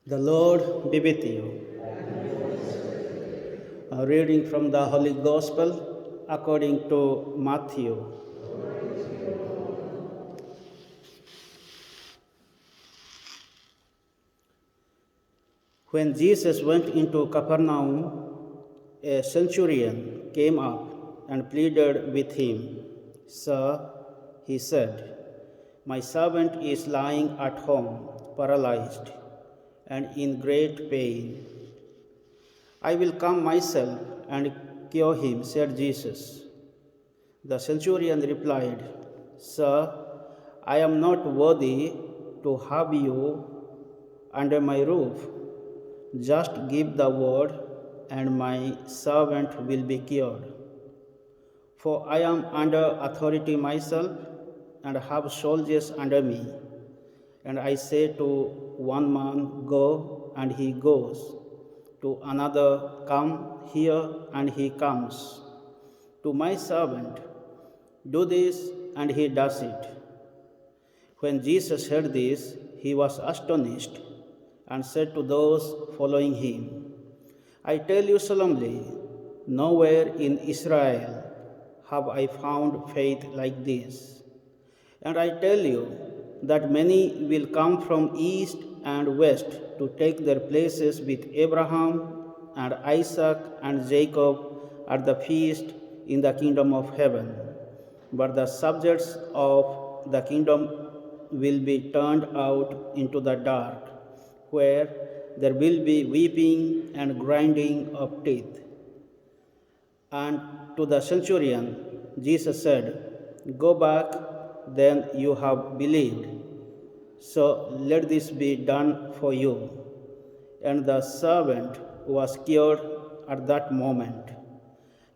The Lord be with you. A reading from the Holy Gospel according to Matthew. When Jesus went into Capernaum, a centurion came up and pleaded with him. "Sir," he said, "my servant is lying at home, paralyzed and in great pain. I will come myself and cure him," said Jesus. The centurion replied, "Sir, I am not worthy to have you under my roof. Just give the word, and my servant will be cured. For I am under authority myself and have soldiers under me. And I say to one man, 'Go,' and he goes. To another, 'Come here,' and he comes. To my servant, 'Do this,' and he does it." When Jesus heard this, he was astonished and said to those following him, "I tell you solemnly, nowhere in Israel have I found faith like this. And I tell you that many will come from east and west to take their places with Abraham and Isaac and Jacob at the feast in the kingdom of heaven. But the subjects of the kingdom will be turned out into the dark, where there will be weeping and grinding of teeth." And to the centurion, Jesus said, "Go back, then you have believed. So let this be done for you." And the servant was cured at that moment.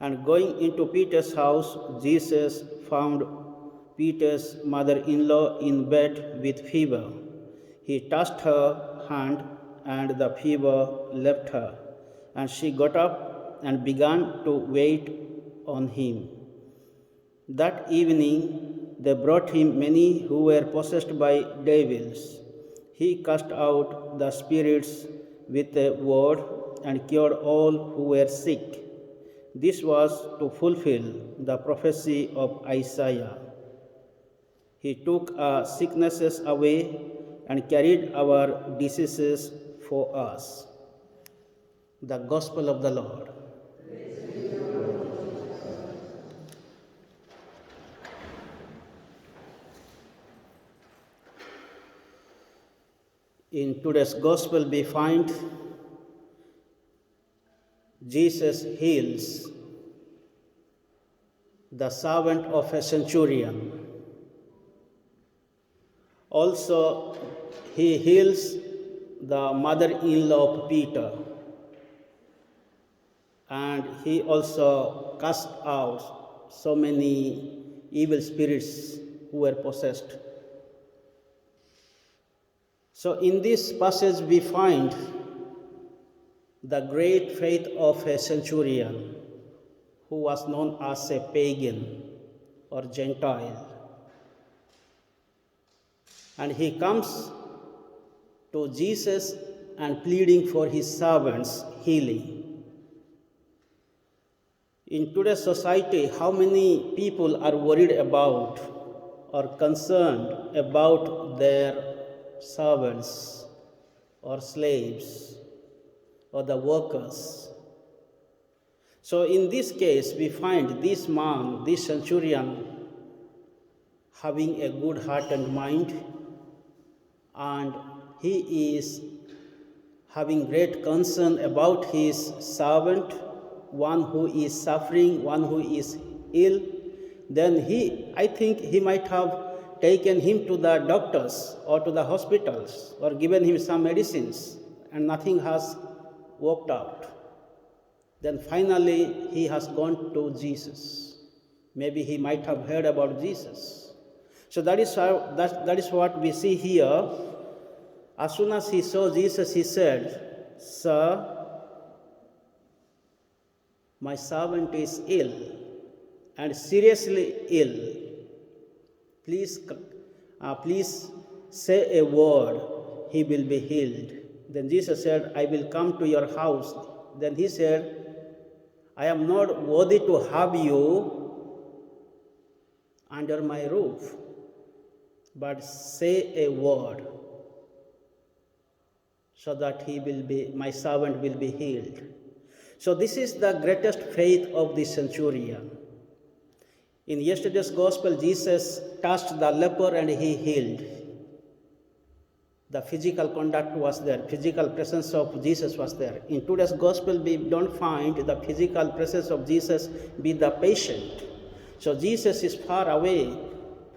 And going into Peter's house, Jesus found Peter's mother-in-law in bed with fever. He touched her hand, and the fever left her, and she got up and began to wait on him. That evening they brought him many who were possessed by devils. He cast out the spirits with a word and cured all who were sick. This was to fulfill the prophecy of Isaiah. He took our sicknesses away and carried our diseases for us. The Gospel of the Lord. In today's Gospel, we find Jesus heals the servant of a centurion. Also, he heals the mother-in-law of Peter, and he also cast out so many evil spirits who were possessed. So in this passage we find the great faith of a centurion who was known as a pagan or Gentile. And he comes to Jesus and pleading for his servant's healing. In today's society, how many people are worried about or concerned about their servants or slaves or the workers? So in this case, we find this man, this centurion, having a good heart and mind, and he is having great concern about his servant, one who is suffering, one who is ill. Then I think he might have taken him to the doctors or to the hospitals or given him some medicines, and nothing has worked out. Then finally he has gone to Jesus. Maybe he might have heard about Jesus. So that is what we see here. As soon as he saw Jesus, he said, "Sir, my servant is ill, and seriously ill. Please say a word, he will be healed." Then Jesus said, I will come to your house. Then he said, I am not worthy to have you under my roof, but say a word so that my servant will be healed. So this is the greatest faith of the centurion. In yesterday's gospel, Jesus touched the leper and he healed. The physical contact was there, physical presence of Jesus was there. In today's gospel, we don't find the physical presence of Jesus be the patient. So Jesus is far away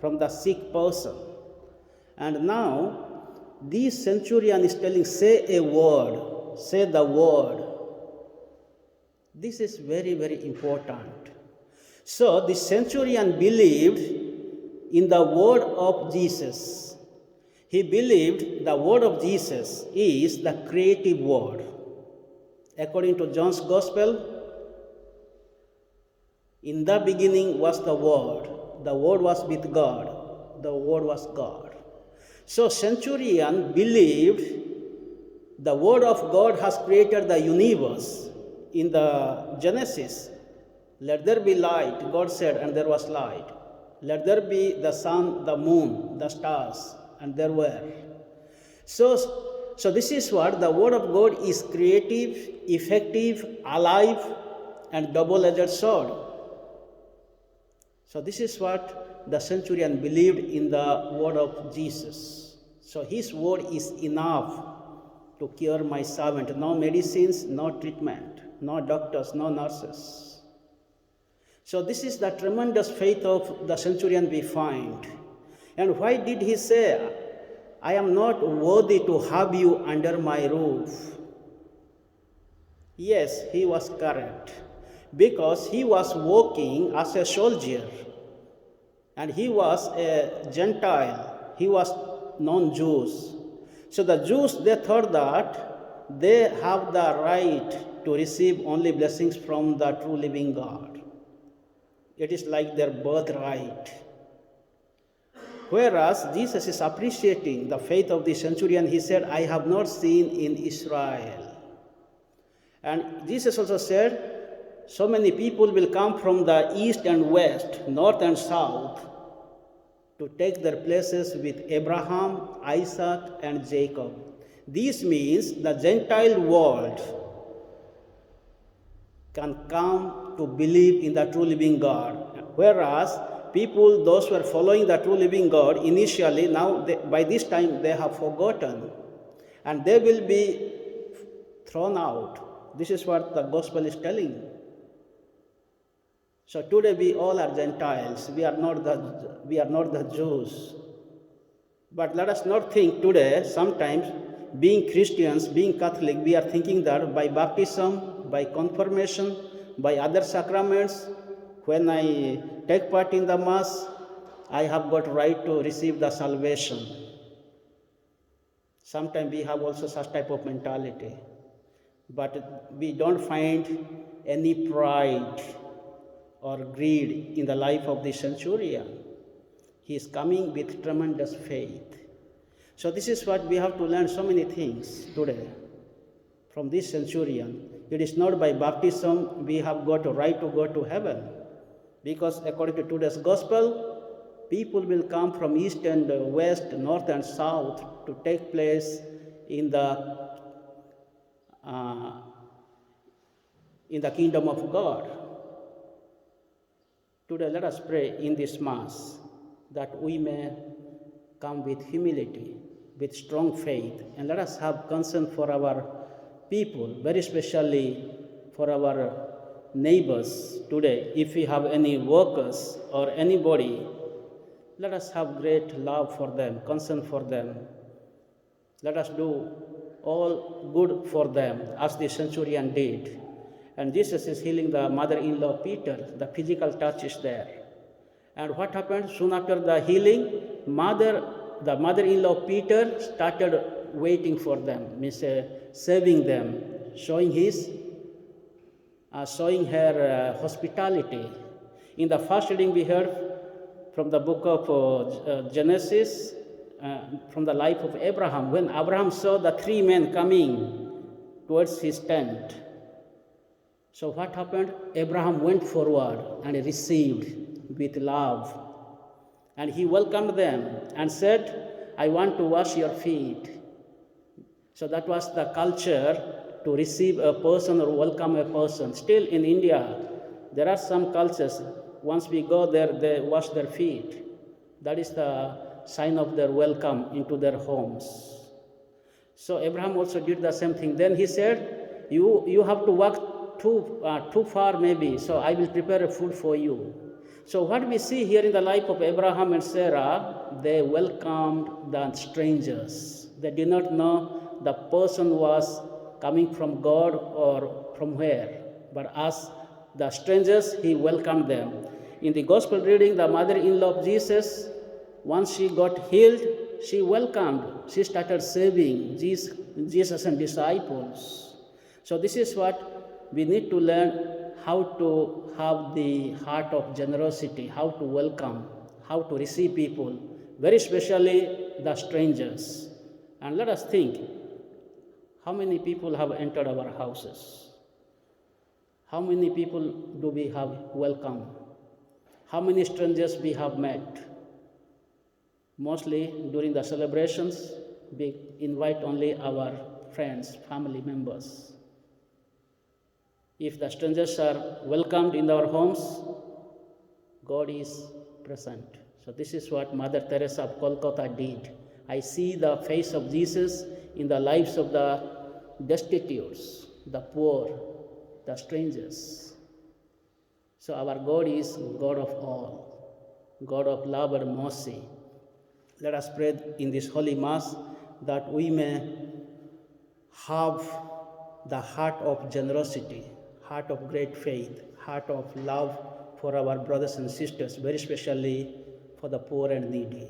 from the sick person. And now, this centurion is telling, say a word, say the word. This is very, very important. So the centurion believed in the word of Jesus. He believed the word of Jesus is the creative word. According to John's Gospel, in the beginning was the Word was with God, the Word was God. So centurion believed the Word of God has created the universe. In the Genesis, let there be light, God said, and there was light. Let there be the sun, the moon, the stars, and there were. So this is what the Word of God is: creative, effective, alive, and double-edged sword. So this is what the centurion believed in the word of Jesus. So his word is enough to cure my servant. No medicines, no treatment, no doctors, no nurses. So this is the tremendous faith of the centurion we find. And why did he say, I am not worthy to have you under my roof? Yes, he was correct, because he was working as a soldier, and he was a Gentile, he was non-Jews. So the Jews, they thought that they have the right to receive only blessings from the true living God. It is like their birthright. Whereas Jesus is appreciating the faith of the centurion. He said, I have not seen in Israel. And Jesus also said, so many people will come from the east and west, north and south, to take their places with Abraham, Isaac, and Jacob. This means the Gentile world can come to believe in the true living God. Whereas people, those who are following the true living God initially, now by this time they have forgotten, and they will be thrown out. This is what the gospel is telling. So today we all are Gentiles. We are not the Jews. But let us not think today, sometimes being Christians, being Catholic, we are thinking that by baptism, by confirmation, by other sacraments, when I take part in the Mass, I have got right to receive the salvation. Sometimes we have also such type of mentality. But we don't find any pride or greed in the life of the centurion. He is coming with tremendous faith. So this is what we have to learn so many things today from this centurion. It is not by baptism we have got a right to go to heaven. Because according to today's gospel, people will come from east and west, north and south to take place in the kingdom of God. Today, let us pray in this Mass that we may come with humility, with strong faith, and let us have concern for our people, very especially for our neighbors today. If we have any workers or anybody, let us have great love for them, concern for them. Let us do all good for them as the centurion did. And Jesus is healing the mother-in-law Peter. The physical touch is there. And what happened? Soon after the healing, the mother-in-law Peter started waiting for them, means saving them, showing her hospitality. In the first reading we heard from the book of Genesis, from the life of Abraham. When Abraham saw the three men coming towards his tent, so what happened? Abraham went forward and received with love. And he welcomed them and said, I want to wash your feet. So that was the culture to receive a person or welcome a person. Still in India, there are some cultures, once we go there, they wash their feet. That is the sign of their welcome into their homes. So Abraham also did the same thing. Then he said, you have to walk too far maybe, so I will prepare a food for you. So what we see here in the life of Abraham and Sarah, they welcomed the strangers. They did not know the person was coming from God or from where, but as the strangers, he welcomed them. In the gospel reading, the mother-in-law of Jesus, once she got healed, she welcomed, she started serving Jesus and disciples. So this is what we need to learn, how to have the heart of generosity, how to welcome, how to receive people, very especially the strangers. And let us think, how many people have entered our houses? How many people do we have welcomed? How many strangers we have met? Mostly during the celebrations, we invite only our friends, family members. If the strangers are welcomed in our homes, God is present. So this is what Mother Teresa of Calcutta did. I see the face of Jesus in the lives of the destitutes, the poor, the strangers. So our God is God of all, God of love and mercy. Let us pray in this Holy Mass that we may have the heart of generosity, heart of great faith, heart of love for our brothers and sisters, very especially for the poor and needy.